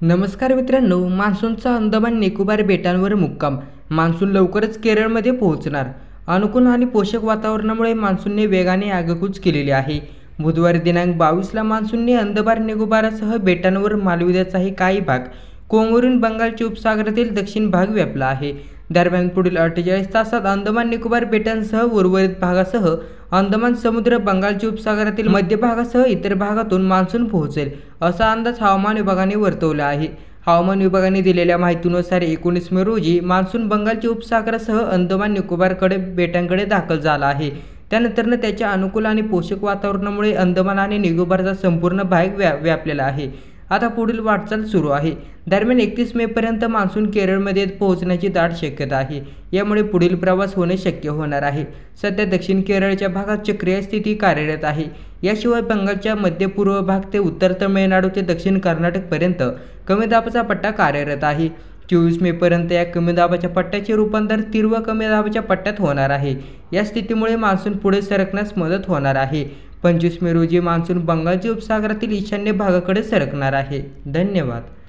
नमस्कार मित्रांनो, मान्सूनचा अंदमान निकोबार बेटांवर मुक्काम. मान्सून लवकरच केरळमध्ये पोहोचणार. अनुकूल आणि पोषक वातावरणामुळे मान्सूनने वेगाने आगेकूच केलेली आहे. बुधवारी दिनांक 22ला मान्सूनने अंदमान निकोबारसह बेटांवर मालदीवचाही काही भाग, कोमोरीन बंगालच्या उपसागरातील दक्षिण भाग व्यापला आहे. दरम्यान पुढील 48 तासात अंदमान निकोबार बेटांसह उर्वरित भागासह अंदमान समुद्र, बंगालच्या उपसागरातील मध्य भागासह इतर भागातून मान्सून पोहोचेल, असा अंदाज हवामान विभागाने वर्तवला आहे. हवामान विभागाने दिलेल्या माहितीनुसार 19 मे रोजी मान्सून बंगालच्या उपसागरासह अंदमान निकोबार बेटांकडे दाखल झाला आहे. त्यानंतर त्याच्या अनुकूल आणि पोषक वातावरणामुळे अंदमान आणि निकोबारचा संपूर्ण भाग व्यापलेला आहे. आता पुढील वाटचाल सुरू आहे. दरम्यान 31 मेपर्यंत मान्सून केरळमध्ये पोहोचण्याची दाट शक्यता आहे. यामुळे पुढील प्रवास होणे शक्य होणार आहे. सध्या दक्षिण केरळच्या भागात चक्रीय स्थिती कार्यरत आहे. याशिवाय बंगालच्या मध्य पूर्व भाग ते उत्तर तमिळनाडू ते दक्षिण कर्नाटकपर्यंत कमी दाबाचा पट्टा कार्यरत आहे. 24 मेपर्यंत या कमी दाबाच्या पट्ट्याचे रूपांतर तीव्र कमी दाबाच्या पट्ट्यात होणार आहे. या स्थितीमुळे मान्सून पुढे सरकण्यास मदत होणार आहे. 25 मे रोजी मान्सून बंगालच्या उपसागरातील ईशान्य भागाकडे सरकणार आहे. धन्यवाद.